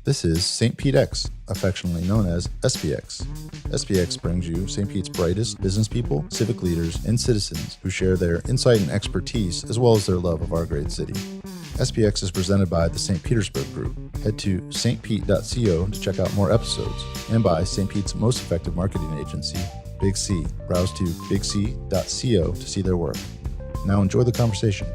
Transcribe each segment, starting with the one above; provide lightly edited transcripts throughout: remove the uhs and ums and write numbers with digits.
This is St. Pete X, affectionately known as SPX. SPX brings you St. Pete's brightest business people, civic leaders, and citizens who share their insight and expertise as well as their love of our great city. SPX is presented by the St. Petersburg Group. Head to stpete.co to check out more episodes, and by St. Pete's most effective marketing agency, Big C. Browse to bigc.co to see their work. Now enjoy the conversation.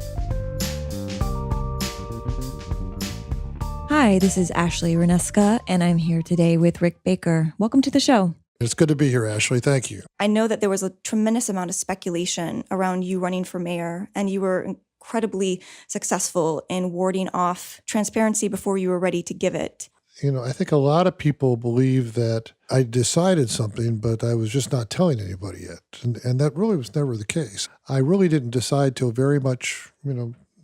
Hi, this is Ashley Ryneska, and I'm here today with Rick Baker. Welcome to the show. It's good to be here, Ashley. Thank you. I know that there was a tremendous amount of speculation around you running for mayor, and you were incredibly successful in warding off transparency before you were ready to give it. You know, I think a lot of people believe that I decided something, but I was just not telling anybody yet. And that really was never the case. I really didn't decide till very much,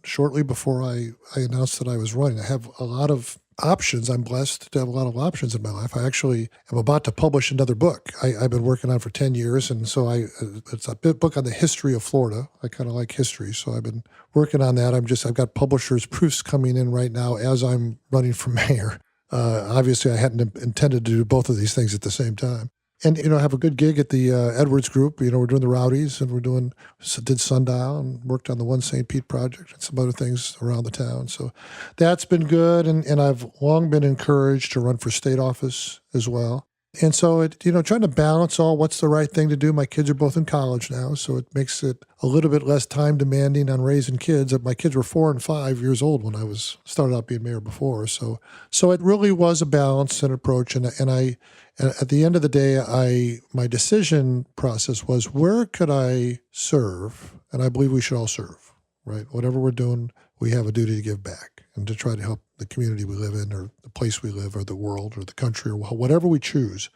shortly before I announced that I was running. I have a lot of options. I'm blessed to have a lot of options in my life. I actually am about to publish another book I've been working on for 10 years. And so it's a book on the history of Florida. I kind of like history. So I've been working on that. I've got publishers' proofs coming in right now as I'm running for mayor. Obviously, I hadn't intended to do both of these things at the same time. And, I have a good gig at the Edwards Group. We're doing the Rowdies, and did Sundial and worked on the One St. Pete project and some other things around the town. So that's been good. And I've long been encouraged to run for state office as well. And so, trying to balance what's the right thing to do. My kids are both in college now, so it makes it a little bit less time demanding on raising kids. My kids were 4 and 5 years old when I started out being mayor before. So it really was a balance and approach. And at the end of the day, my decision process was, where could I serve? And I believe we should all serve, right? Whatever we're doing, we have a duty to give back and to try to help the community we live in, or the place we live, or the world, or the country, or whatever we choose.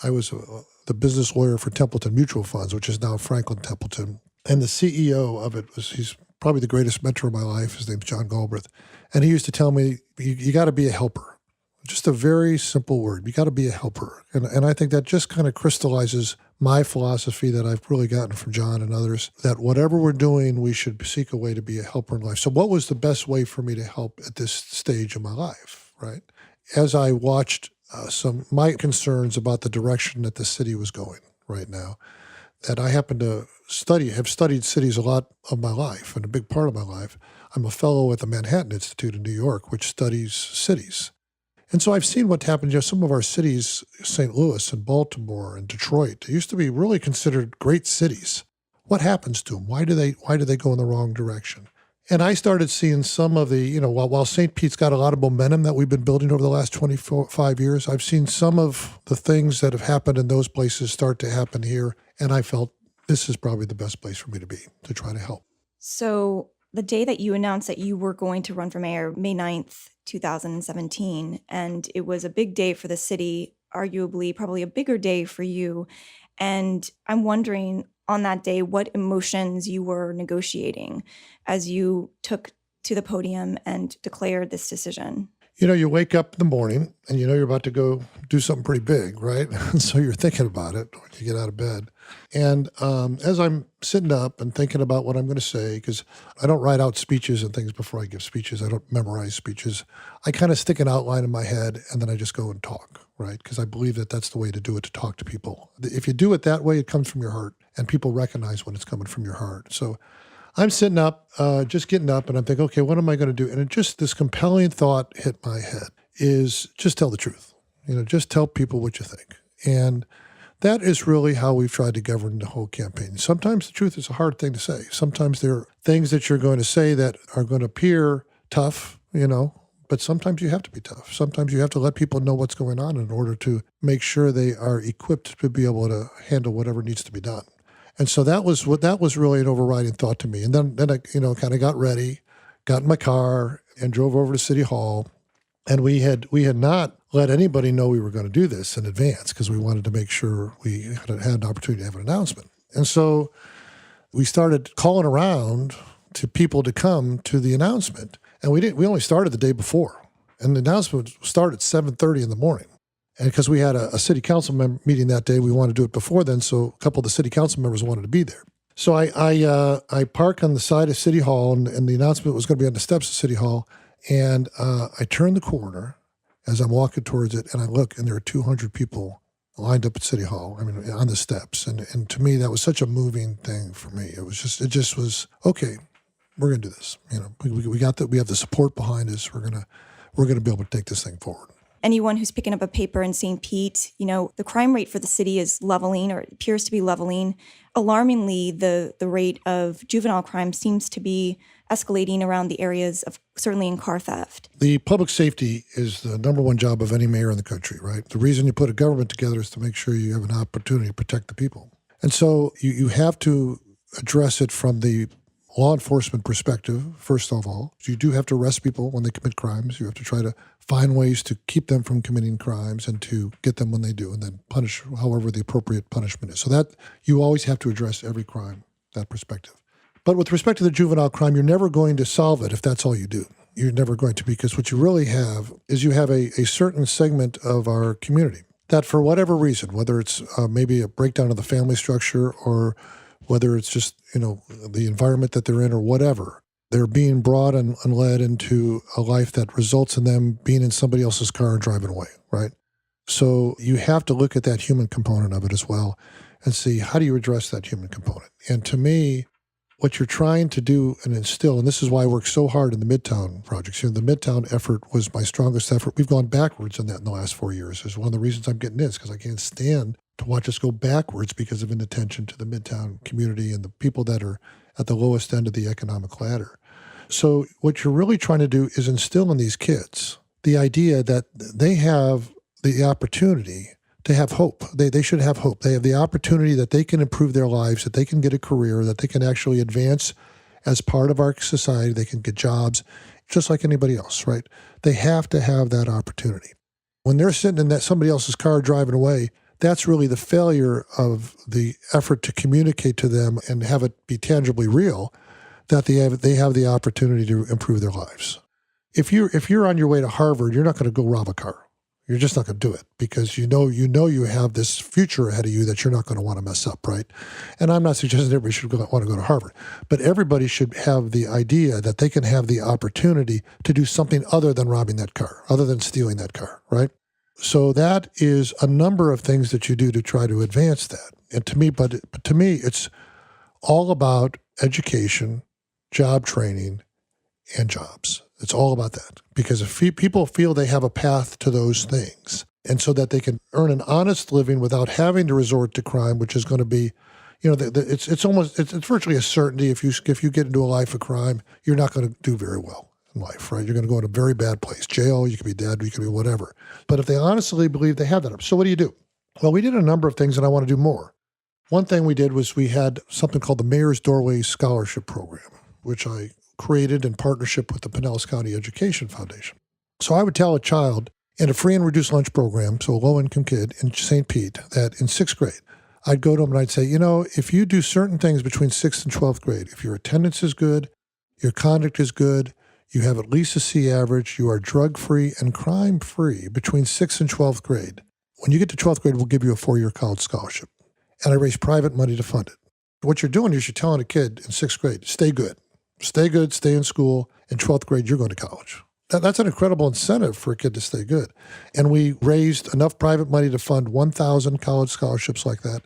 I was the business lawyer for Templeton Mutual Funds, which is now Franklin Templeton. And the CEO of it he's probably the greatest mentor of my life. His name's John Galbraith. And he used to tell me, you got to be a helper. Just a very simple word. You got to be a helper. And I think that just kind of crystallizes my philosophy that I've really gotten from John and others, that whatever we're doing, we should seek a way to be a helper in life. So what was the best way for me to help at this stage of my life, right? As I watched my concerns about the direction that the city was going right now, that I happen to have studied cities a lot of my life, and a big part of my life. I'm a fellow at the Manhattan Institute in New York, which studies cities. And so I've seen what happened. Some of our cities, St. Louis and Baltimore and Detroit, they used to be really considered great cities. What happens to them? Why do they go in the wrong direction? And I started seeing some of the, while St. Pete's got a lot of momentum that we've been building over the last 25 years, I've seen some of the things that have happened in those places start to happen here. And I felt this is probably the best place for me to be, to try to help. So the day that you announced that you were going to run for mayor, May 9th, 2017, and it was a big day for the city, arguably probably a bigger day for you. And I'm wondering on that day what emotions you were negotiating as you took to the podium and declared this decision. You wake up in the morning and you're about to go do something pretty big, right? So you're thinking about it when you get out of bed. And as I'm sitting up and thinking about what I'm going to say, because I don't write out speeches and things before I give speeches. I don't memorize speeches. I kind of stick an outline in my head and then I just go and talk, right? Because I believe that that's the way to do it, to talk to people. If you do it that way, it comes from your heart, and people recognize when it's coming from your heart. So I'm sitting up, just getting up, and I'm thinking, okay, what am I going to do? And this compelling thought hit my head, is just tell the truth. Just tell people what you think. And that is really how we've tried to govern the whole campaign. Sometimes the truth is a hard thing to say. Sometimes there are things that you're going to say that are going to appear tough, but sometimes you have to be tough. Sometimes you have to let people know what's going on in order to make sure they are equipped to be able to handle whatever needs to be done. And so that was really an overriding thought to me. And then I, kind of got ready, got in my car and drove over to City Hall. And we had not let anybody know we were going to do this in advance, because we wanted to make sure we had an opportunity to have an announcement. And so we started calling around to people to come to the announcement. And we only started the day before. And the announcement started at 7:30 in the morning. And because we had a city council meeting that day, we wanted to do it before then, so a couple of the city council members wanted to be there. So I park on the side of City Hall, and the announcement was going to be on the steps of City Hall, and I turned the corner, as I'm walking towards it, and I look, and there are 200 people lined up at City Hall, on the steps. And to me, that was such a moving thing for me. It just was, okay, we're going to do this. We have the support behind us. We're going to be able to take this thing forward. Anyone who's picking up a paper in St. Pete, the crime rate for the city is leveling, or it appears to be leveling. Alarmingly, the rate of juvenile crime seems to be escalating around the areas of, certainly in car theft. The public safety is the number one job of any mayor in the country, right? The reason you put a government together is to make sure you have an opportunity to protect the people. And so you have to address it from the law enforcement perspective, first of all. You do have to arrest people when they commit crimes. You have to try to find ways to keep them from committing crimes and to get them when they do, and then punish however the appropriate punishment is. So that you always have to address every crime, that perspective. But with respect to the juvenile crime, you're never going to solve it if that's all you do. You're never going to, because what you really have is you have a certain segment of our community that for whatever reason, whether it's maybe a breakdown of the family structure or whether it's just, the environment that they're in or whatever, they're being brought and led into a life that results in them being in somebody else's car and driving away, right? So you have to look at that human component of it as well and see, how do you address that human component? And to me, what you're trying to do and instill, and this is why I work so hard in the Midtown projects. The Midtown effort was my strongest effort. We've gone backwards in that in the last 4 years. Is one of the reasons I'm getting this, because I can't stand to watch us go backwards because of inattention to the Midtown community and the people that are at the lowest end of the economic ladder. So what you're really trying to do is instill in these kids the idea that they have the opportunity to have hope. They should have hope. They have the opportunity that they can improve their lives, that they can get a career, that they can actually advance as part of our society. They can get jobs just like anybody else, right? They have to have that opportunity. When they're sitting in somebody else's car driving away, that's really the failure of the effort to communicate to them and have it be tangibly real that they have the opportunity to improve their lives. If you're on your way to Harvard, you're not going to go rob a car. You're just not going to do it because you have this future ahead of you that you're not going to want to mess up, right? And I'm not suggesting everybody should want to go to Harvard, but everybody should have the idea that they can have the opportunity to do something other than robbing that car, other than stealing that car, right? So that is a number of things that you do to try to advance that. And to me, it's all about education, job training, and jobs. It's all about that. Because if people feel they have a path to those things, and so that they can earn an honest living without having to resort to crime, which is going to be, it's virtually a certainty. If you get into a life of crime, you're not going to do very well in life, right? You're going to go in a very bad place. Jail, you could be dead, you could be whatever. But if they honestly believe they have that, so what do? Well, we did a number of things, and I want to do more. One thing we did was we had something called the Mayor's Doorway Scholarship Program, which I created in partnership with the Pinellas County Education Foundation. So I would tell a child in a free and reduced lunch program, so a low-income kid in St. Pete, that in 6th grade, I'd go to them and I'd say, if you do certain things between 6th and 12th grade, if your attendance is good, your conduct is good, you have at least a C average, you are drug-free and crime-free between 6th and 12th grade. When you get to 12th grade, we'll give you a 4-year college scholarship. And I raise private money to fund it. What you're doing is you're telling a kid in 6th grade, stay good, stay in school. In 12th grade, you're going to college. That's an incredible incentive for a kid to stay good. And we raised enough private money to fund 1,000 college scholarships like that.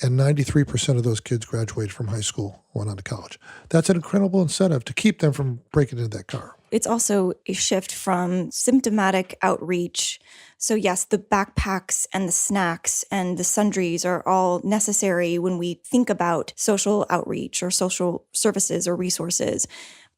And 93% of those kids graduated from high school, went on to college. That's an incredible incentive to keep them from breaking into that car. It's also a shift from symptomatic outreach. So yes, the backpacks and the snacks and the sundries are all necessary when we think about social outreach or social services or resources.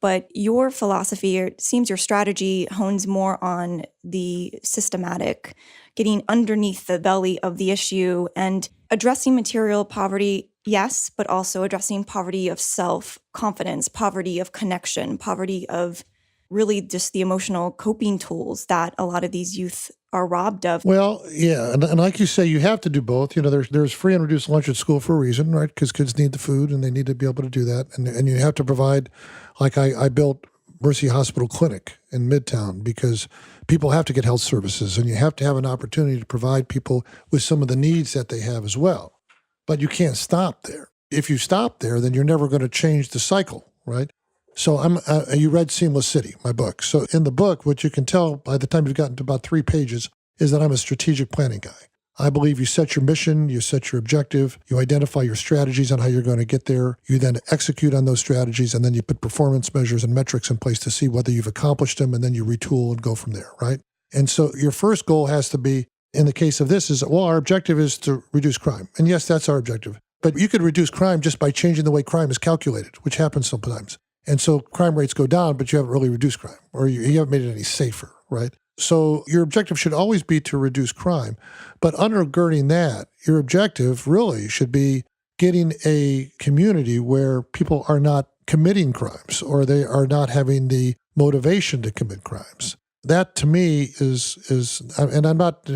But your philosophy, or it seems your strategy, hones more on the systematic, getting underneath the belly of the issue and addressing material poverty, yes, but also addressing poverty of self-confidence, poverty of connection, poverty of really just the emotional coping tools that a lot of these youth are robbed of. Well, yeah, and like you say, you have to do both. There's free and reduced lunch at school for a reason, right? Because kids need the food and they need to be able to do that. And you have to provide, like I built Mercy Hospital Clinic in Midtown because people have to get health services and you have to have an opportunity to provide people with some of the needs that they have as well. But you can't stop there. If you stop there, then you're never going to change the cycle, right? So you read Seamless City, my book. So in the book, what you can tell by the time you've gotten to about 3 pages is that I'm a strategic planning guy. I believe you set your mission, you set your objective, you identify your strategies on how you're going to get there. You then execute on those strategies, and then you put performance measures and metrics in place to see whether you've accomplished them, and then you retool and go from there, right? And so your first goal has to be, in the case of this, is, well, our objective is to reduce crime. And yes, that's our objective. But you could reduce crime just by changing the way crime is calculated, which happens sometimes. And so crime rates go down, but you haven't really reduced crime, or you haven't made it any safer, right? So your objective should always be to reduce crime. But undergirding that, your objective really should be getting a community where people are not committing crimes, or they are not having the motivation to commit crimes. That to me is, and I'm not,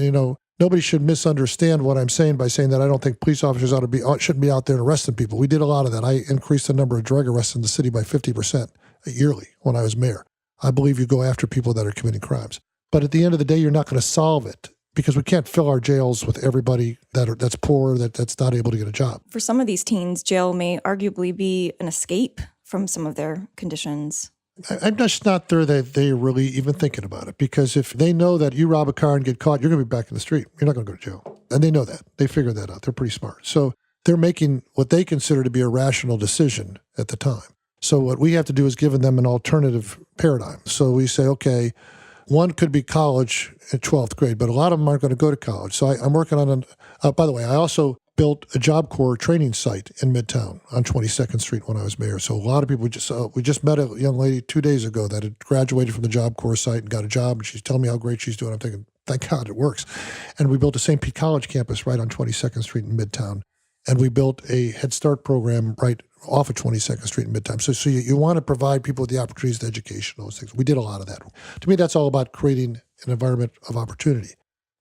nobody should misunderstand what I'm saying by saying that I don't think police officers shouldn't be out there arresting people. We did a lot of that. I increased the number of drug arrests in the city by 50% yearly when I was mayor. I believe you go after people that are committing crimes. But at the end of the day, you're not going to solve it, because we can't fill our jails with everybody that's poor, that's not able to get a job. For some of these teens, jail may arguably be an escape from some of their conditions. I'm just not there that they're really even thinking about it, because if they know that you rob a car and get caught, you're going to be back in the street. You're not going to go to jail. And they know that. They figure that out. They're pretty smart. So they're making what they consider to be a rational decision at the time. So what we have to do is give them an alternative paradigm. So we say, okay, one could be college at 12th grade, but a lot of them aren't going to go to college. So I'm working on by the way, I also built a Job Corps training site in Midtown on 22nd Street when I was mayor. So a lot of people we just met a young lady 2 days ago that had graduated from the Job Corps site and got a job, and she's telling me how great she's doing. I'm thinking, thank God it works. And we built a St. Pete College campus right on 22nd Street in Midtown. And we built a Head Start program right off of 22nd Street in Midtown. So you want to provide people with the opportunities to education, those things. We did a lot of that. To me, that's all about creating an environment of opportunity.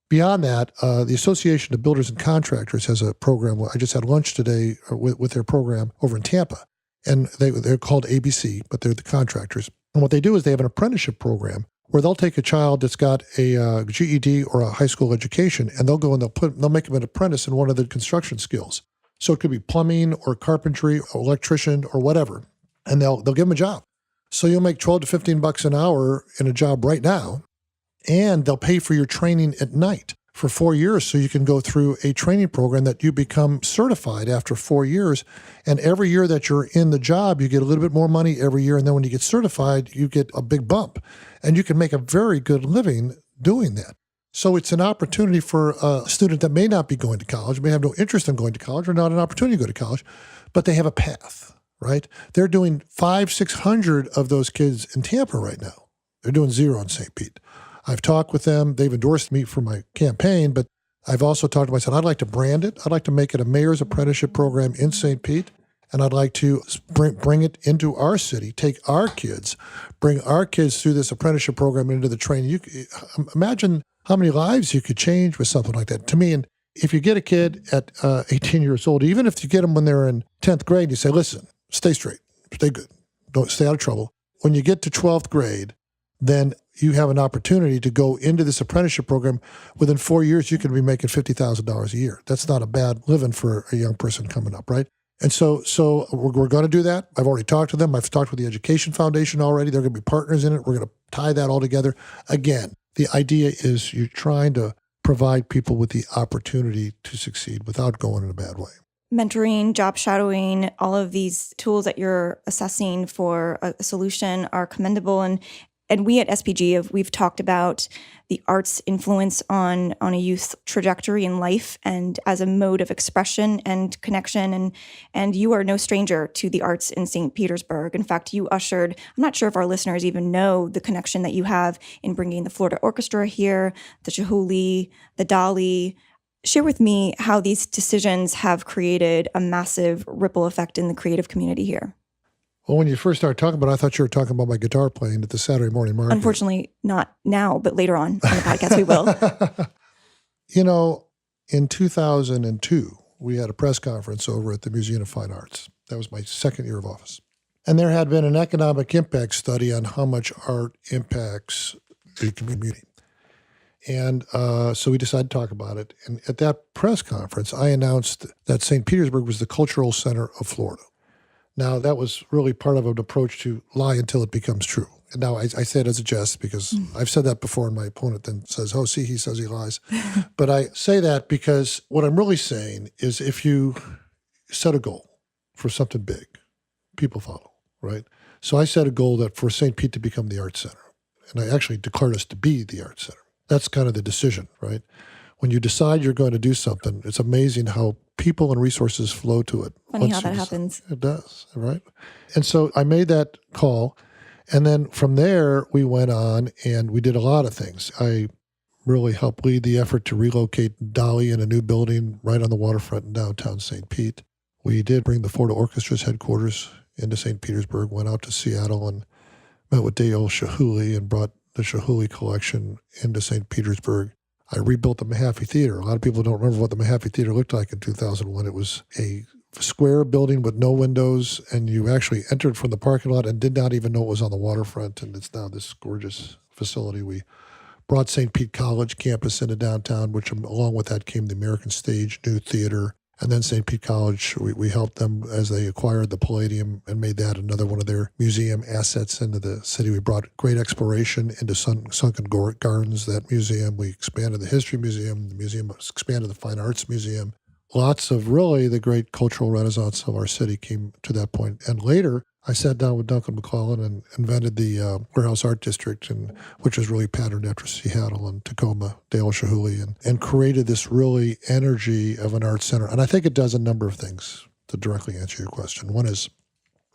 Beyond that, the Association of Builders and Contractors has a program. I just had lunch today with their program over in Tampa. And they're called ABC, but they're the contractors. And what they do is they have an apprenticeship program where they'll take a child that's got a GED or a high school education, and they'll go and they'll make them an apprentice in one of the construction skills. So it could be plumbing or carpentry or electrician or whatever, and they'll give them a job. So you'll make $12 to $15 an hour in a job right now, and they'll pay for your training at night for 4 years, so you can go through a training program that you become certified after 4 years. And every year that you're in the job, you get a little bit more money every year, and then when you get certified, you get a big bump, and you can make a very good living doing that. So it's an opportunity for a student that may not be going to college, may have no interest in going to college, or not an opportunity to go to college, but they have a path, right? They're doing 600 of those kids in Tampa right now. They're doing 0 in St. Pete. I've talked with them. They've endorsed me for my campaign, but I've also talked to them. I said, I'd like to brand it. I'd like to make it a mayor's apprenticeship program in St. Pete, and I'd like to bring it into our city, take our kids, bring our kids through this apprenticeship program into the training. You imagine how many lives you could change with something like that. To me, and if you get a kid at 18 years old, even if you get them when they're in 10th grade, you say, listen, stay straight, stay good, don't stay out of trouble. When you get to 12th grade, then you have an opportunity to go into this apprenticeship program. Within 4 years, you can be making $50,000 a year. That's not a bad living for a young person coming up, right? And so we're going to do that. I've already talked to them. I've talked with the Education Foundation already. They're going to be partners in it. We're going to tie that all together. Again, the idea is you're trying to provide people with the opportunity to succeed without going in a bad way. Mentoring, job shadowing, all of these tools that you're assessing for a solution are commendable. And we at SPG we've talked about the arts' influence on a youth's trajectory in life and as a mode of expression and connection. And you are no stranger to the arts in St. Petersburg. In fact, you ushered, I'm not sure if our listeners even know the connection that you have in bringing the Florida Orchestra here, the Chihuly, the Dali. Share with me how these decisions have created a massive ripple effect in the creative community here. Well, when you first started talking about it, I thought you were talking about my guitar playing at the Saturday morning market. Unfortunately, not now, but later on the podcast we will. You know, in 2002, we had a press conference over at the Museum of Fine Arts. That was my second year of office. And there had been an economic impact study on how much art impacts the community. And so we decided to talk about it. And at that press conference, I announced that St. Petersburg was the cultural center of Florida. Now, that was really part of an approach to lie until it becomes true. And now I say it as a jest because I've said that before, and my opponent then says, oh, see, he says he lies. But I say that because what I'm really saying is if you set a goal for something big, people follow, right? So I set a goal that for St. Pete to become the Arts Center. And I actually declared us to be the Arts Center. That's kind of the decision, right? When you decide you're going to do something, it's amazing how people and resources flow to it. Funny how that happens. It does, right? And so I made that call. And then from there, we went on and we did a lot of things. I really helped lead the effort to relocate Dolly in a new building right on the waterfront in downtown St. Pete. We did bring the Florida Orchestra's headquarters into St. Petersburg, went out to Seattle and met with Dale Chihuly and brought the Chihuly collection into St. Petersburg. I rebuilt the Mahaffey Theater. A lot of people don't remember what the Mahaffey Theater looked like in 2001. It was a square building with no windows, and you actually entered from the parking lot and did not even know it was on the waterfront, and it's now this gorgeous facility. We brought St. Pete College campus into downtown, which along with that came the American Stage New Theater. And then St. Pete College, we helped them as they acquired the Palladium and made that another one of their museum assets into the city. We brought great exploration into Sunken Gardens, that museum. We expanded the History Museum. The museum expanded the Fine Arts Museum. Lots of really the great cultural renaissance of our city came to that point. And later, I sat down with Duncan McClellan and invented the Warehouse Art District, which is really patterned after Seattle and Tacoma, Dale Chihuly, and created this really energy of an art center. And I think it does a number of things to directly answer your question. One is,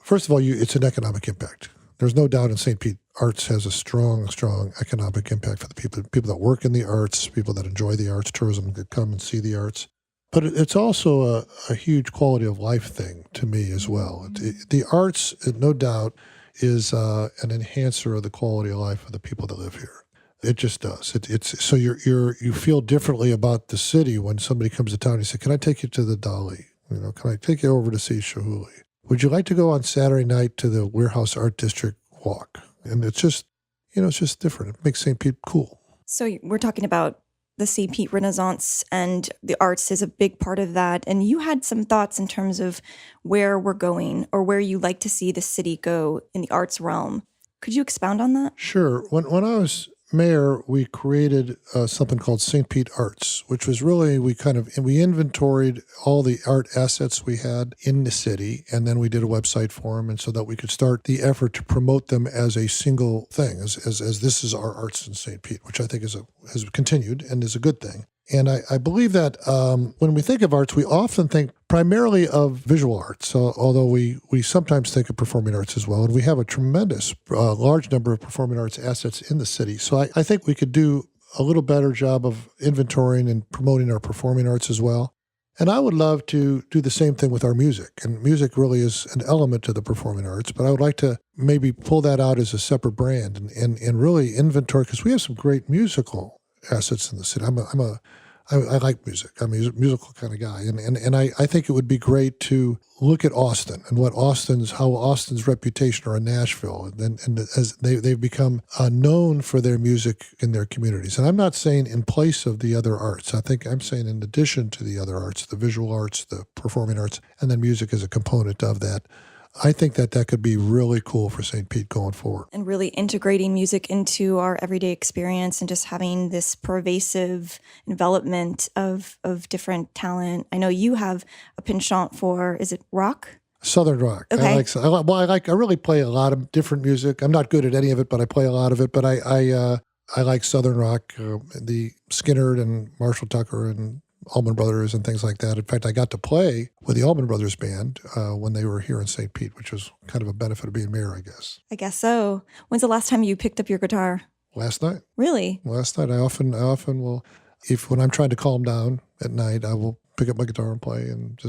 first of all, it's an economic impact. There's no doubt in St. Pete, arts has a strong, strong economic impact for the people that work in the arts, people that enjoy the arts, tourism that come and see the arts. But it's also a huge quality of life thing to me as well. The arts, no doubt, is an enhancer of the quality of life of the people that live here. It just does. It's so you feel differently about the city when somebody comes to town and you say, "Can I take you to the Dolly? Can I take you over to see Chihuly? Would you like to go on Saturday night to the Warehouse Art District walk?" And it's just, it's just different. It makes St. Pete cool. So we're talking about the St. Pete Renaissance, and the arts is a big part of that. And you had some thoughts in terms of where we're going or where you like to see the city go in the arts realm. Could you expound on that? Sure. When I was mayor, we created something called St. Pete Arts, which was really, we inventoried all the art assets we had in the city, and then we did a website for them, and so that we could start the effort to promote them as a single thing, as this is our arts in St. Pete, which I think has continued and is a good thing. And I believe that when we think of arts, we often think primarily of visual arts, although we sometimes think of performing arts as well. And we have a tremendous, large number of performing arts assets in the city. So I think we could do a little better job of inventorying and promoting our performing arts as well. And I would love to do the same thing with our music. And music really is an element to the performing arts, but I would like to maybe pull that out as a separate brand and really inventory, because we have some great musical assets in the city. I like music. I'm a musical kind of guy. And I think it would be great to look at Austin and how Austin's reputation, or in Nashville, and as they've become known for their music in their communities. And I'm not saying in place of the other arts. I'm saying in addition to the other arts, the visual arts, the performing arts, and then music as a component of that. I think that could be really cool for St. Pete going forward. And really integrating music into our everyday experience and just having this pervasive envelopment of different talent. I know you have a penchant for, is it rock? Southern rock. Okay. I really play a lot of different music. I'm not good at any of it, but I play a lot of it. But I like Southern rock, the Skinner and Marshall Tucker and Allman Brothers and things like that. In fact, I got to play with the Allman Brothers band when they were here in St. Pete, which was kind of a benefit of being mayor, I guess. I guess so. When's the last time you picked up your guitar? Last night. Really? Last night. I often will, when I'm trying to calm down at night, I will pick up my guitar and play and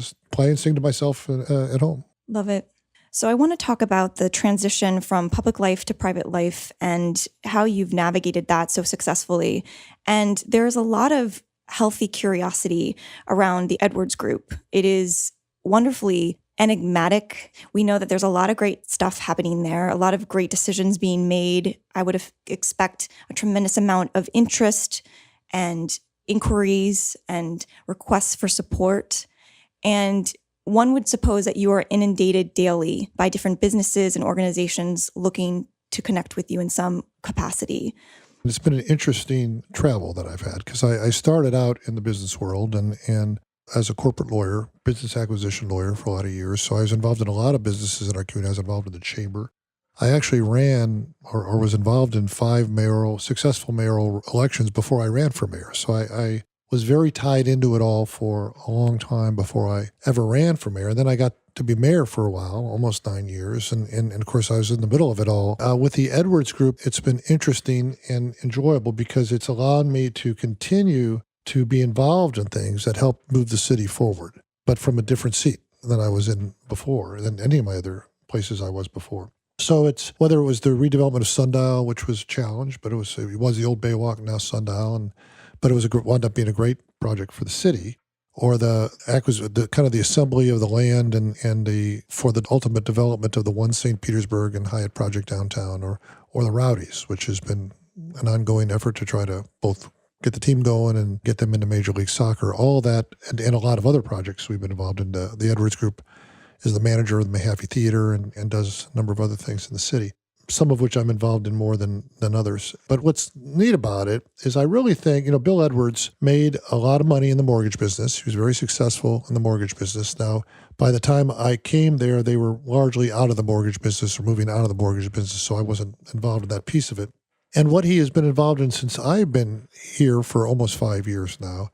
sing to myself at home. Love it. So I want to talk about the transition from public life to private life and how you've navigated that so successfully. And there's a lot of healthy curiosity around the Edwards Group. It is wonderfully enigmatic. We know that there's a lot of great stuff happening there, a lot of great decisions being made. I would expect a tremendous amount of interest and inquiries and requests for support. And one would suppose that you are inundated daily by different businesses and organizations looking to connect with you in some capacity. It's been an interesting travel that I've had because I started out in the business world and as a corporate lawyer, business acquisition lawyer for a lot of years. So I was involved in a lot of businesses in our community. I was involved in the chamber. I actually ran or was involved in 5 successful mayoral elections before I ran for mayor. So I was very tied into it all for a long time before I ever ran for mayor. And then I got to be mayor for a while, almost 9 years. And of course, I was in the middle of it all. With the Edwards Group, it's been interesting and enjoyable because it's allowed me to continue to be involved in things that help move the city forward, but from a different seat than I was in before, than any of my other places I was before. So it's whether it was the redevelopment of Sundial, which was a challenge, but it was the old Baywalk, now Sundial, but it wound up being a great project for the city, or the kind of the assembly of the land and for the ultimate development of the One St. Petersburg and Hyatt project downtown, or the Rowdies, which has been an ongoing effort to try to both get the team going and get them into Major League Soccer. All that and a lot of other projects we've been involved in. The Edwards Group is the manager of the Mahaffey Theater and does a number of other things in the city, some of which I'm involved in more than others. But what's neat about it is I really think, Bill Edwards made a lot of money in the mortgage business. He was very successful in the mortgage business. Now, by the time I came there, they were largely out of the mortgage business or moving out of the mortgage business, so I wasn't involved in that piece of it. And what he has been involved in since I've been here for almost 5 years now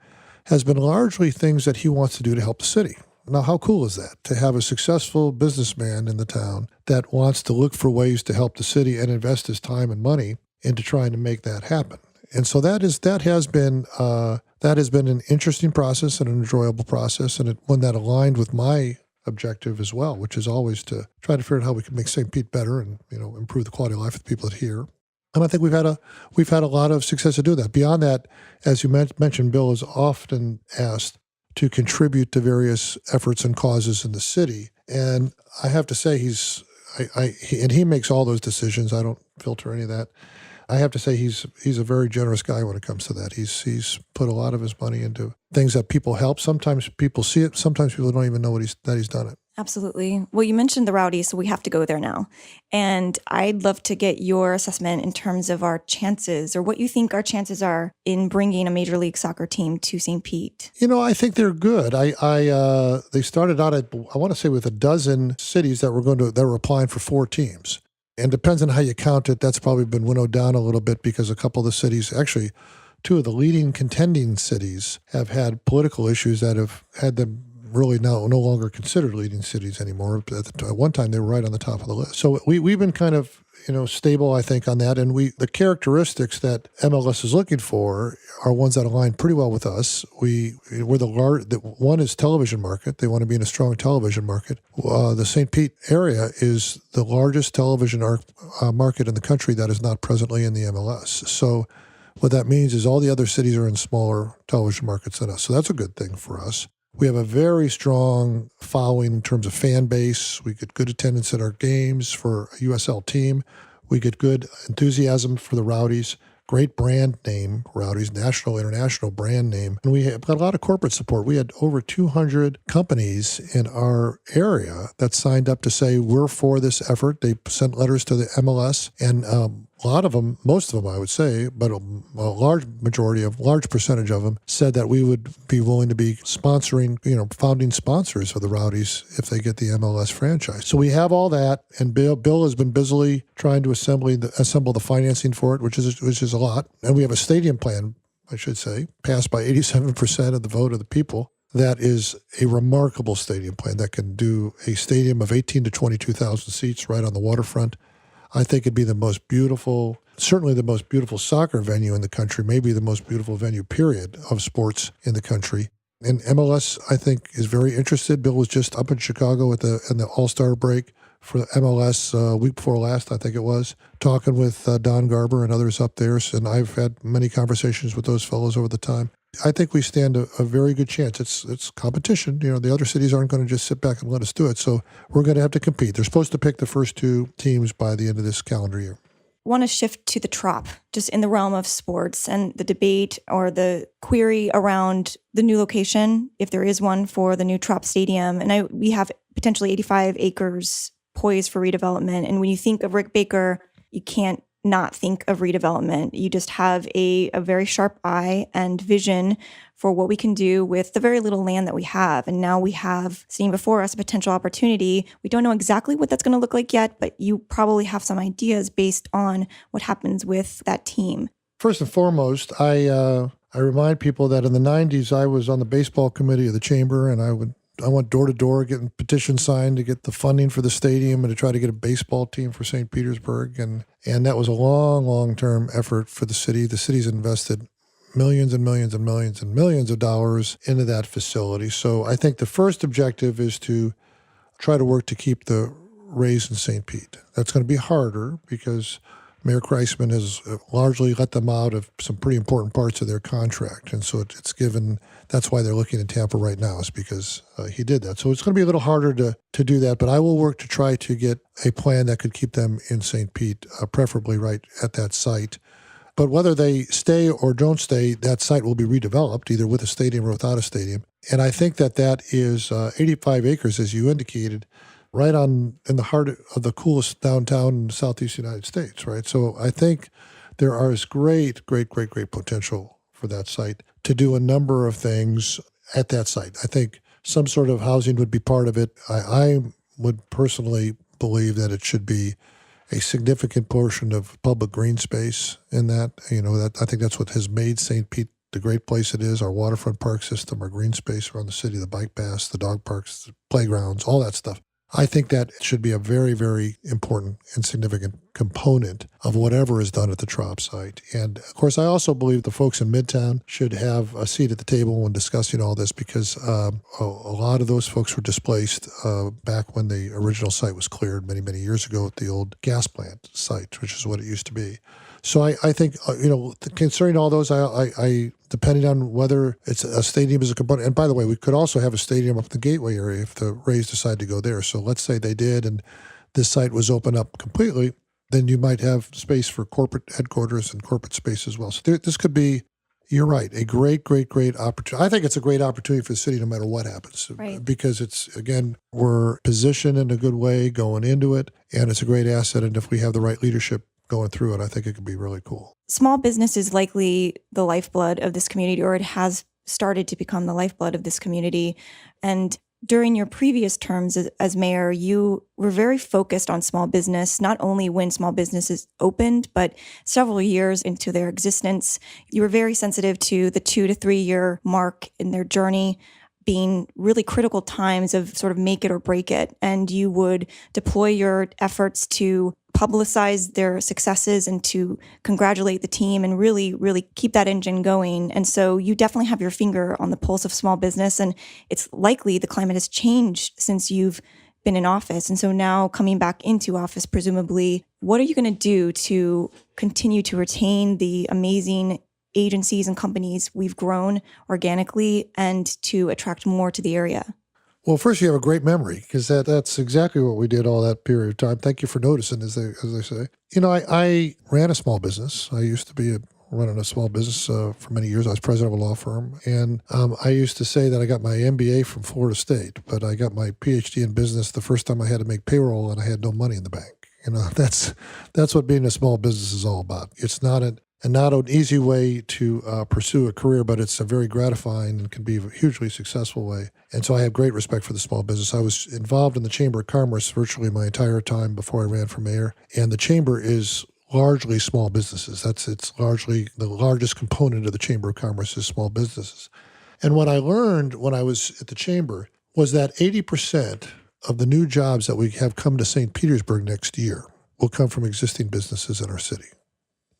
has been largely things that he wants to do to help the city. Now, how cool is that, to have a successful businessman in the town that wants to look for ways to help the city and invest his time and money into trying to make that happen? And so that has been an interesting process and an enjoyable process, and one that aligned with my objective as well, which is always to try to figure out how we can make St. Pete better and improve the quality of life of the people that here. And I think we've had a lot of success to do that. Beyond that, as you mentioned, Bill is often asked to contribute to various efforts and causes in the city. And I have to say he makes all those decisions. I don't filter any of that. I have to say he's a very generous guy when it comes to that. He's put a lot of his money into things that people help. Sometimes people see it. Sometimes people don't even know that he's done it. Absolutely. Well, you mentioned the Rowdies, so we have to go there now. And I'd love to get your assessment in terms of our chances, or what you think our chances are in bringing a Major League Soccer team to St. Pete. I think they're good. They started out at, I want to say, with a dozen cities that were applying for 4 teams. And depends on how you count it, that's probably been winnowed down a little bit because a couple of the cities, actually 2 of the leading contending cities, have had political issues that have had them really now no longer considered leading cities anymore. At one time, they were right on the top of the list. So we've been kind of stable, I think, on that. And the characteristics that MLS is looking for are ones that align pretty well with us. We're one is television market. They want to be in a strong television market. The St. Pete area is the largest television market in the country that is not presently in the MLS. So what that means is all the other cities are in smaller television markets than us. So that's a good thing for us. We have a very strong following in terms of fan base. We get good attendance at our games for a USL team. We get good enthusiasm for the Rowdies. Great brand name, Rowdies, national, international brand name. And we have got a lot of corporate support. We had over 200 companies in our area that signed up to say, we're for this effort. They sent letters to the MLS, and a lot of them, most of them, I would say, but a large percentage of them said that we would be willing to be sponsoring, founding sponsors for the Rowdies if they get the MLS franchise. So we have all that, and Bill has been busily trying to assemble the financing for it, which is a lot. And we have a stadium plan, I should say, passed by 87% of the vote of the people. That is a remarkable stadium plan that can do a stadium of 18 to 22,000 seats right on the waterfront. I think it'd be certainly the most beautiful soccer venue in the country, maybe the most beautiful venue, period, of sports in the country. And MLS, I think, is very interested. Bill was just up in Chicago in the All-Star break for MLS week before last, I think it was, talking with Don Garber and others up there. And I've had many conversations with those fellows over the time. I think we stand a very good chance. It's competition. The other cities aren't going to just sit back and let us do it. So we're going to have to compete. They're supposed to pick the first 2 teams by the end of this calendar year. want to shift to the Trop, just in the realm of sports and the debate or the query around the new location, if there is one for the new Trop Stadium. And we have potentially 85 acres poised for redevelopment. And when you think of Rick Baker, you can't not think of redevelopment. You just have a very sharp eye and vision for what we can do with the very little land that we have. And now we have seen before us a potential opportunity. We don't know exactly what that's going to look like yet, but you probably have some ideas based on what happens with that team. First and foremost, I remind people that in the 90s, I was on the baseball committee of the chamber, and I went door to door getting petitions signed to get the funding for the stadium and to try to get a baseball team for St. Petersburg. And that was a long-term effort for the city. The city's invested millions and millions and millions and millions of dollars into that facility. So I think the first objective is to try to work to keep the Rays in St. Pete. That's going to be harder because Mayor Kreisman has largely let them out of some pretty important parts of their contract. And so it's given, that's why they're looking at Tampa right now, is because he did that. So it's going to be a little harder to do that, but I will work to try to get a plan that could keep them in St. Pete, preferably right at that site. But whether they stay or don't stay, that site will be redeveloped, either with a stadium or without a stadium. And I think that is 85 acres, as you indicated, right in the heart of the coolest downtown in the southeast United States, right? So I think there is great potential for that site to do a number of things at that site. I think some sort of housing would be part of it. I would personally believe that it should be a significant portion of public green space in that. That I think that's what has made St. Pete the great place it is, our waterfront park system, our green space around the city, the bike paths, the dog parks, the playgrounds, all that stuff. I think that should be a very, very important and significant component of whatever is done at the Trop site. And of course, I also believe the folks in Midtown should have a seat at the table when discussing all this, because a lot of those folks were displaced back when the original site was cleared many, many years ago at the old gas plant site, which is what it used to be. So I think, concerning all those, I depending on whether it's a stadium as a component. And by the way, we could also have a stadium up in the Gateway area if the Rays decide to go there. So let's say they did and this site was opened up completely, then you might have space for corporate headquarters and corporate space as well. So this could be, you're right, a great opportunity. I think it's a great opportunity for the city no matter what happens. Right. Because it's, again, we're positioned in a good way going into it, and it's a great asset. And if we have the right leadership going through it, I think it could be really cool. Small business is likely the lifeblood of this community, or it has started to become the lifeblood of this community. And during your previous terms as mayor, you were very focused on small business, not only when small businesses opened, but several years into their existence. You were very sensitive to the 2 to 3 year mark in their journey being really critical times of sort of make it or break it. And you would deploy your efforts to publicize their successes and to congratulate the team and really keep that engine going. And so you definitely have your finger on the pulse of small business. And it's likely the climate has changed since you've been in office. And so now coming back into office, presumably, what are you going to do to continue to retain the amazing agencies and companies we've grown organically and to attract more to the area? Well, first, you have a great memory, because that's exactly what we did all that period of time. Thank you for noticing, as they say. I ran a small business. I used to be running a small business for many years. I was president of a law firm. And I used to say that I got my MBA from Florida State, but I got my PhD in business the first time I had to make payroll and I had no money in the bank. That's what being a small business is all about. It's not an easy way to pursue a career, but it's a very gratifying and can be a hugely successful way. And so I have great respect for the small business. I was involved in the Chamber of Commerce virtually my entire time before I ran for mayor. And the Chamber is largely small businesses. It's largely the largest component of the Chamber of Commerce is small businesses. And what I learned when I was at the Chamber was that 80% of the new jobs that we have come to St. Petersburg next year will come from existing businesses in our city.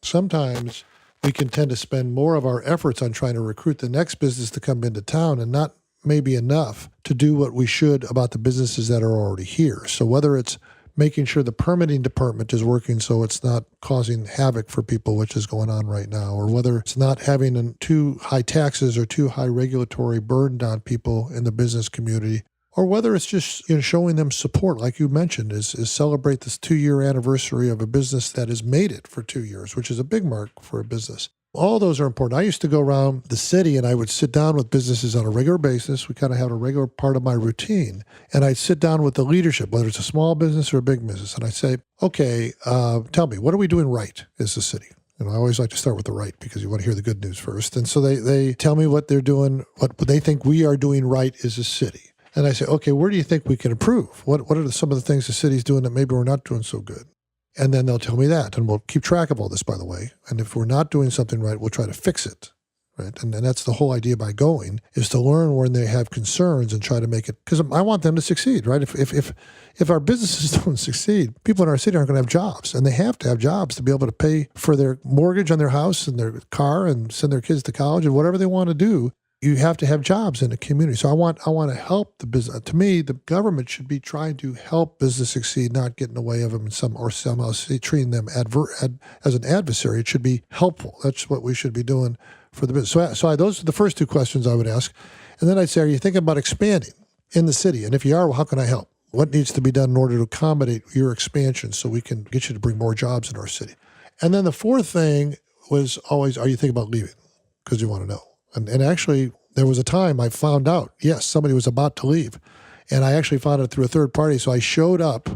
Sometimes we can tend to spend more of our efforts on trying to recruit the next business to come into town and not maybe enough to do what we should about the businesses that are already here. So whether it's making sure the permitting department is working so it's not causing havoc for people, which is going on right now, or whether it's not having too high taxes or too high regulatory burden on people in the business community, or whether it's just showing them support, like you mentioned, is celebrate this 2-year anniversary of a business that has made it for 2 years, which is a big mark for a business. All those are important. I used to go around the city and I would sit down with businesses on a regular basis. We kind of had a regular part of my routine. And I'd sit down with the leadership, whether it's a small business or a big business. And I'd say, okay, tell me, what are we doing right as a city? And I always like to start with the right because you want to hear the good news first. And so they tell me what they're doing, what they think we are doing right as a city. And I say, okay, where do you think we can improve? What are some of the things the city's doing that maybe we're not doing so good? And then they'll tell me that. And we'll keep track of all this, by the way. And if we're not doing something right, we'll try to fix it. Right. And that's the whole idea by going, is to learn when they have concerns and try to make it, because I want them to succeed, right? If our businesses don't succeed, people in our city aren't going to have jobs, and they have to have jobs to be able to pay for their mortgage on their house and their car and send their kids to college and whatever they want to do. You have to have jobs in the community. So I want to help the business. To me, the government should be trying to help business succeed, not get in the way of them somehow treating them as an adversary. It should be helpful. That's what we should be doing for the business. So those are the first 2 questions I would ask. And then I'd say, are you thinking about expanding in the city? And if you are, well, how can I help? What needs to be done in order to accommodate your expansion so we can get you to bring more jobs in our city? And then the 4th thing was always, are you thinking about leaving? Because you want to know. And actually, there was a time I found out, yes, somebody was about to leave. And I actually found it through a third party. So I showed up,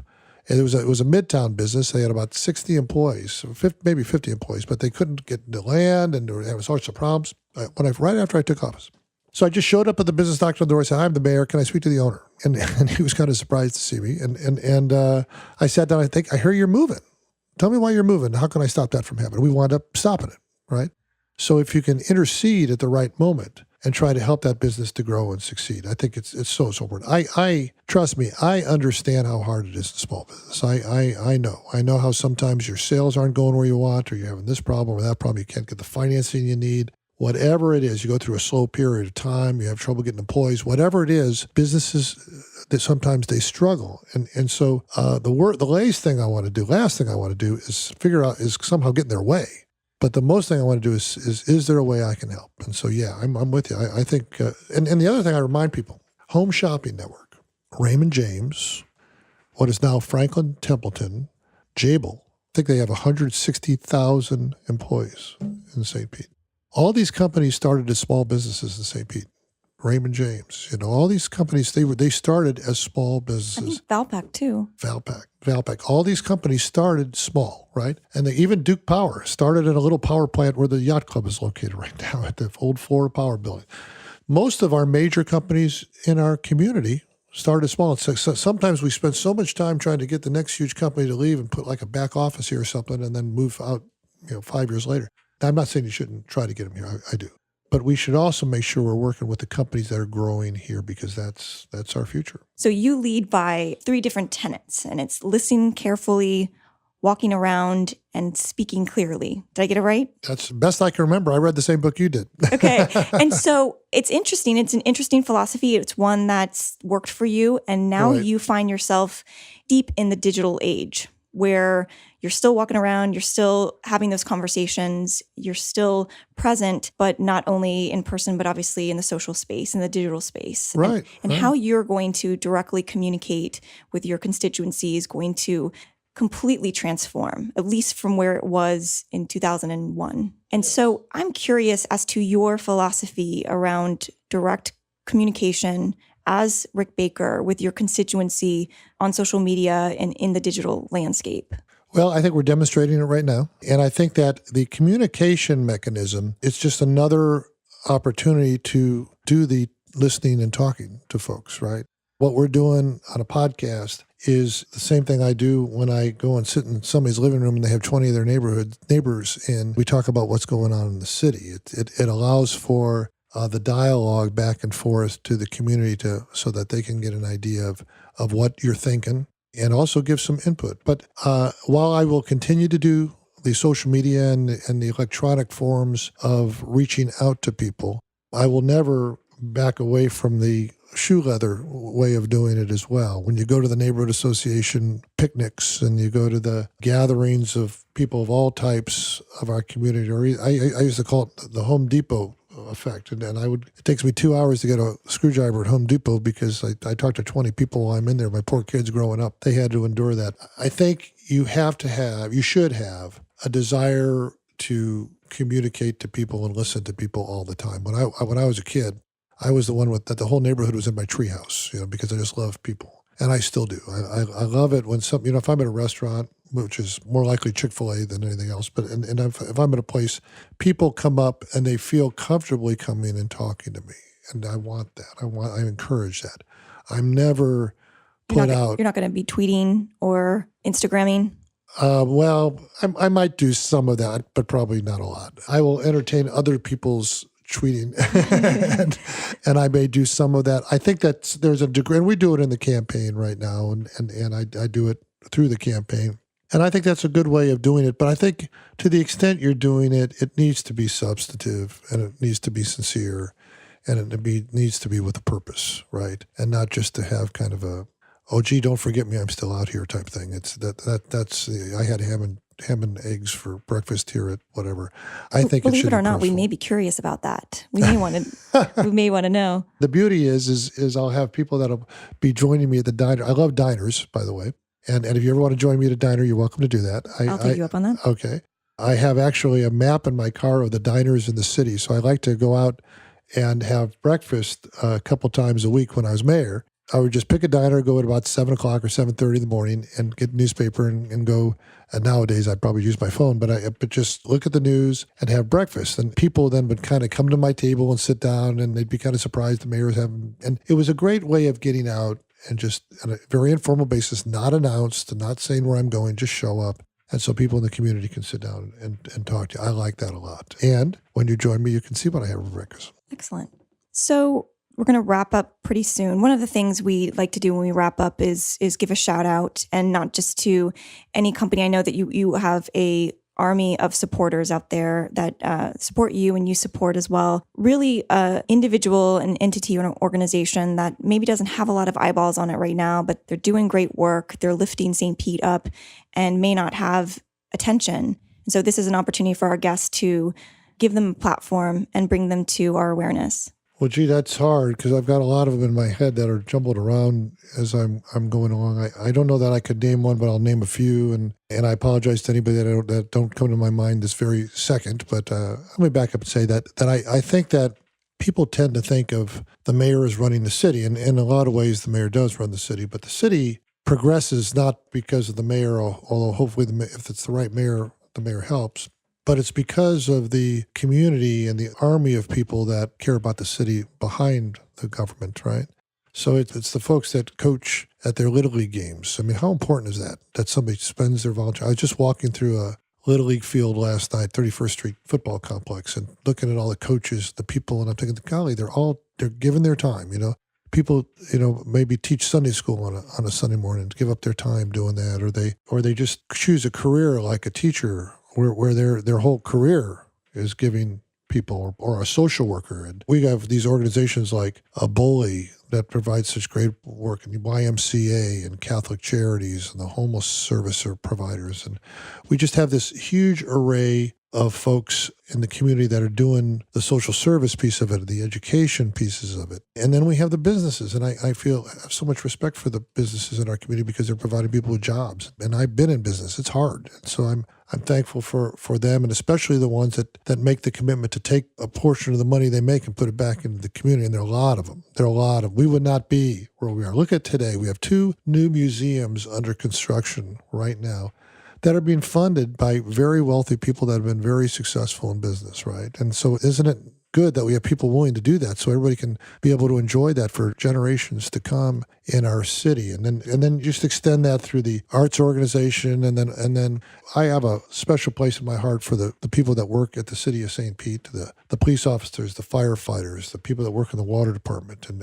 and it was a Midtown business. They had about 60 employees, maybe 50 employees, but they couldn't get the land, and there were all sorts of problems right after I took office. So I just showed up at the business doctor on the door. I said, I'm the mayor. Can I speak to the owner? And he was kind of surprised to see me. And I sat down. I hear you're moving. Tell me why you're moving. How can I stop that from happening? We wound up stopping it, right? So if you can intercede at the right moment and try to help that business to grow and succeed, I think it's so important. I trust me, I understand how hard it is in small business. I know how sometimes your sales aren't going where you want, or you're having this problem or that problem. You can't get the financing you need. Whatever it is, you go through a slow period of time, you have trouble getting employees, whatever it is, businesses, sometimes they struggle. And so the last thing I want to do is figure out, is somehow get in their way. But the most thing I want to do is there a way I can help? And so, yeah, I'm with you. I think, and the other thing I remind people, Home Shopping Network, Raymond James, what is now Franklin Templeton, Jabil, I think they have 160,000 employees in St. Pete. All these companies started as small businesses in St. Pete. Raymond James, all these companies, they started as small businesses. I think Valpak too. Valpak. All these companies started small, right? And even Duke Power started in a little power plant where the yacht club is located right now at the old Florida Power building. Most of our major companies in our community started small. So sometimes we spend so much time trying to get the next huge company to leave and put like a back office here or something and then move out 5 years later. Now, I'm not saying you shouldn't try to get them here. I do. But we should also make sure we're working with the companies that are growing here, because that's our future. So you lead by 3 different tenets, and it's listening carefully, walking around, and speaking clearly. Did I get it right? That's the best I can remember. I read the same book you did. Okay. And so it's interesting. It's an interesting philosophy. It's one that's worked for you. And now Right. you find yourself deep in the digital age, where you're still walking around, you're still having those conversations, you're still present, but not only in person, but obviously in the social space, in the digital space. Right. And how you're going to directly communicate with your constituency is going to completely transform, at least from where it was in 2001. And so I'm curious as to your philosophy around direct communication as Rick Baker with your constituency on social media and in the digital landscape. Well, I think we're demonstrating it right now. And I think that the communication mechanism is just another opportunity to do the listening and talking to folks, right? What we're doing on a podcast is the same thing I do when I go and sit in somebody's living room and they have 20 of their neighbors and we talk about what's going on in the city. It allows for the dialogue back and forth to the community so that they can get an idea of what you're thinking and also give some input. But while I will continue to do the social media and the electronic forms of reaching out to people, I will never back away from the shoe leather way of doing it as well. When you go to the neighborhood association picnics and you go to the gatherings of people of all types of our community, or I used to call it the Home Depot effect. And it takes me 2 hours to get a screwdriver at Home Depot because I talked to 20 people while I'm in there. My poor kids growing up, they had to endure that. I think you should have a desire to communicate to people and listen to people all the time. When I was a kid, I was the one that the whole neighborhood was in my treehouse, because I just love people. And I still do. I love it when if I'm at a restaurant, which is more likely Chick-fil-A than anything else, but if I'm at a place, people come up and they feel comfortably coming and talking to me. And I want that. I encourage that. I'm never put out. You're not going to be tweeting or Instagramming? Well, I might do some of that, but probably not a lot. I will entertain other people's tweeting, and I may do some of that. I think that there's a degree, and we do it in the campaign right now, and I do it through the campaign. And I think that's a good way of doing it. But I think to the extent you're doing it, it needs to be substantive, and it needs to be sincere, and it needs to be with a purpose, right? And not just to have kind of a, oh, gee, don't forget me, I'm still out here type thing. It's that's I had ham and eggs for breakfast here at whatever. I think believe it should it or be not, we personal. may be curious about that. We may want to know. The beauty is I'll have people that'll be joining me at the diner. I love diners, by the way. And if you ever want to join me at a diner, you're welcome to do that. I'll take you up on that. Okay. I have actually a map in my car of the diners in the city. So I like to go out and have breakfast a couple times a week when I was mayor. I would just pick a diner, go at about 7 o'clock or 7:30 in the morning and get a newspaper and go. And nowadays I'd probably use my phone, but just look at the news and have breakfast. And people then would kind of come to my table and sit down, and they'd be kind of surprised the mayor was having. And it was a great way of getting out and just on a very informal basis, not announced, not saying where I'm going, just show up. And so people in the community can sit down and talk to you. I like that a lot. And when you join me, you can see what I have for breakfast. Excellent. So we're going to wrap up pretty soon. One of the things we like to do when we wrap up is give a shout out, and not just to any company. I know that you have a army of supporters out there that support you and you support as well. Really individual, an entity or an organization that maybe doesn't have a lot of eyeballs on it right now, but they're doing great work. They're lifting St. Pete up and may not have attention. And so this is an opportunity for our guests to give them a platform and bring them to our awareness. Well, gee, that's hard because I've got a lot of them in my head that are jumbled around as I'm going along. I don't know that I could name one, but I'll name a few. And I apologize to anybody that don't come to my mind this very second. But let me back up and say that I think that people tend to think of the mayor as running the city. And in a lot of ways, the mayor does run the city. But the city progresses not because of the mayor, although hopefully if it's the right mayor, the mayor helps. But it's because of the community and the army of people that care about the city behind the government, right? So it's the folks that coach at their Little League games. I mean, how important is that somebody spends their volunteer? I was just walking through a Little League field last night, 31st Street football complex, and looking at all the coaches, the people, and I'm thinking, golly, they're giving their time, People, maybe teach Sunday school on a Sunday morning, to give up their time doing that, or they just choose a career like a teacher where their whole career is giving people, or a social worker. And we have these organizations like a Bully that provides such great work, and the YMCA and Catholic Charities and the homeless service providers. And we just have this huge array of folks in the community that are doing the social service piece of it, the education pieces of it. And then we have the businesses. And I have so much respect for the businesses in our community because they're providing people with jobs. And I've been in business. It's hard. And so I'm thankful for them, and especially the ones that make the commitment to take a portion of the money they make and put it back into the community. And there are a lot of them. We would not be where we are. Look at today. We have 2 new museums under construction right now that are being funded by very wealthy people that have been very successful in business, right? And so isn't it good that we have people willing to do that so everybody can be able to enjoy that for generations to come in our city? And then just extend that through the arts organization. And then I have a special place in my heart for the people that work at the city of St. Pete, the police officers, the firefighters, the people that work in the water department, and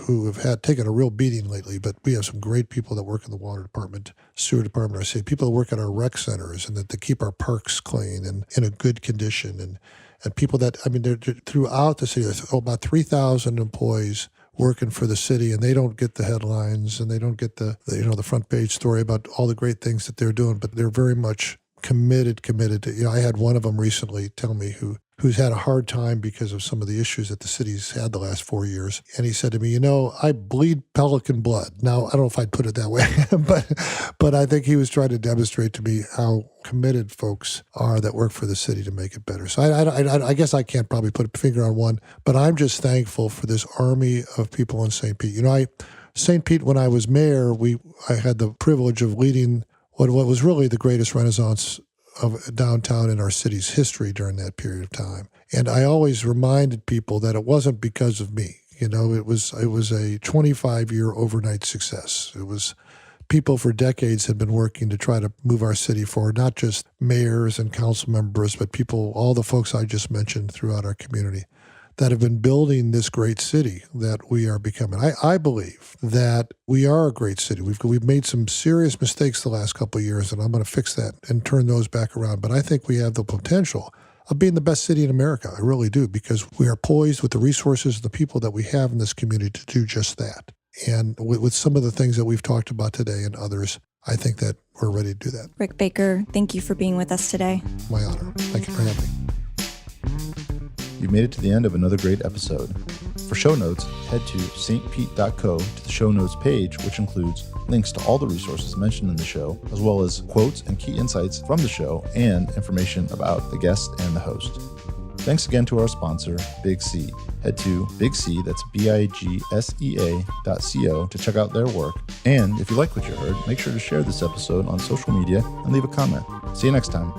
who have taken a real beating lately. But we have some great people that work in the water department, sewer department, our city, people that work at our rec centers and that to keep our parks clean and in a good condition. And people that, they're throughout the city. There's about 3,000 employees working for the city, and they don't get the headlines and they don't get the front page story about all the great things that they're doing, but they're very much committed to, I had one of them recently tell me who who's had a hard time because of some of the issues that the city's had the last 4 years. And he said to me, I bleed Pelican blood. Now, I don't know if I'd put it that way, but I think he was trying to demonstrate to me how committed folks are that work for the city to make it better. So I guess I can't probably put a finger on one, but I'm just thankful for this army of people in St. Pete. St. Pete, when I was mayor, I had the privilege of leading what was really the greatest renaissance of downtown in our city's history during that period of time. And I always reminded people that it wasn't because of me. It was a 25-year overnight success. It was people for decades had been working to try to move our city forward, not just mayors and council members, but people, all the folks I just mentioned throughout our community that have been building this great city that we are becoming. I believe that we are a great city. We've made some serious mistakes the last couple of years, and I'm going to fix that and turn those back around. But I think we have the potential of being the best city in America. I really do, because we are poised with the resources and the people that we have in this community to do just that. And with some of the things that we've talked about today and others, I think that we're ready to do that. Rick Baker, thank you for being with us today. My honor. Thank you for having me. You've made it to the end of another great episode. For show notes, head to stpete.co to the show notes page, which includes links to all the resources mentioned in the show, as well as quotes and key insights from the show and information about the guest and the host. Thanks again to our sponsor, Big C. Head to Big C, that's BIGSEA.co to check out their work. And if you like what you heard, make sure to share this episode on social media and leave a comment. See you next time.